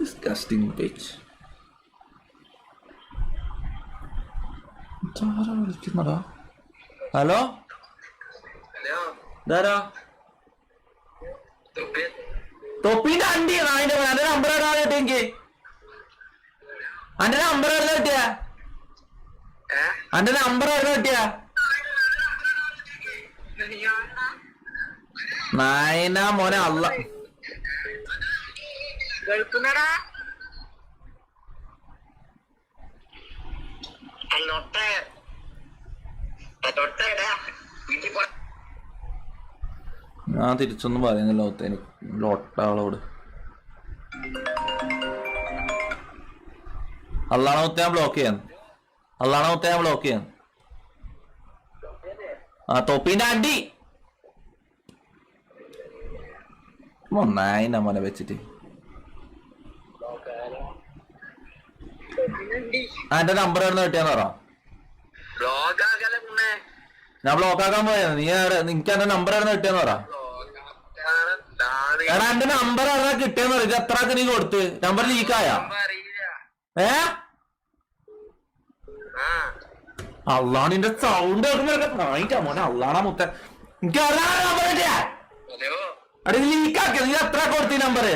Disgusting pitch. വിളിക്കുന്നടാ. Hello ഇതാരാ? തൊപ്പിന്റെ അണ്ടി അതിന്റെ എന്റെ നമ്പർ എവിടാ കിട്ടിയ? എനിക്ക് അന്റെ നമ്പർ എവിടെ കിട്ടിയ? അന്റെ നമ്പർ എവിടെ കിട്ടിയ? നായന മോനെ അല്ല ഞാൻ തിരിച്ചൊന്നും പറയുന്നില്ല. എനിക്ക് ലൊട്ടാളോട് അള്ളാണ മുത്ത ഞാൻ ബ്ലോക്ക് ചെയ്യാൻ. അള്ളാണ മുത്ത ഞാൻ ബ്ലോക്ക് ചെയ്യാൻ. ആ തൊപ്പിന്റെ അടി ഒന്നായി മോനെ വെച്ചിട്ട് എന്റെ നമ്പർ എവിടെ കിട്ടിയാന്ന് പറ. ഞാൻ ബ്ലോക്ക് ആക്കാൻ പോയത്. നീ നിനക്ക് എന്റെ നമ്പർ എവിടെ കിട്ടിയാന്ന് പറ. എടാ എന്റെ നമ്പർ എവിടെ കിട്ടിയെന്ന് പറ. എത്രക്ക് നീ കൊടുത്ത്? നമ്പർ ലീക്കായ? അള്ളാണ് നിന്റെ സൗണ്ട് കേൾക്കുമ്പോ മോനെ അള്ളാണ മുത്ത. എനിക്ക് നമ്പർ കിട്ടിയാ അടി ലീക്കാക്കിയ. നീ എത്ര കൊടുത്തി നമ്പർ?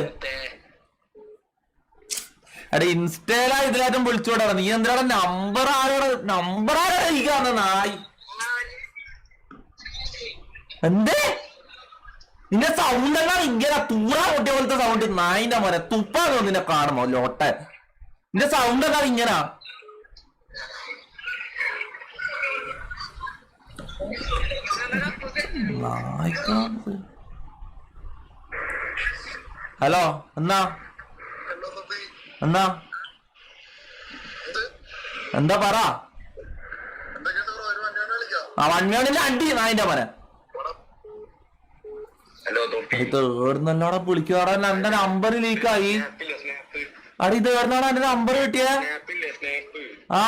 എടാ ഇൻസ്റ്റയിലാ ഇതിലായിട്ടും വിളിച്ചോടാ. നീ എന്തിനാ നമ്പർ ആരോടെ ലീക്കാന്ന് നായി? എന്തേ നിന്റെ സൗണ്ട് എന്നാ ഇങ്ങനെ തൂറാ പൊട്ടിയ പോലത്തെ സൗണ്ട്? നായിന്റെ മോനെ തുപ്പാന്നോ നിന്നെ കാണുമോ ലോട്ട? നിന്റെ സൗണ്ട് എന്നാ ഇങ്ങനാ? ഹലോ എന്നാ എന്താ പറ. ആ വണ്ണിയോടില്ല അണ്ടി നായിന്റെ മോനെ. തേർന്നല്ലോടെ വിളിക്കാടാ. എന്റെ നമ്പർ ലീക്കായി. അടി തേർന്നാടാ എന്റെ നമ്പർ കിട്ടിയേ. ആ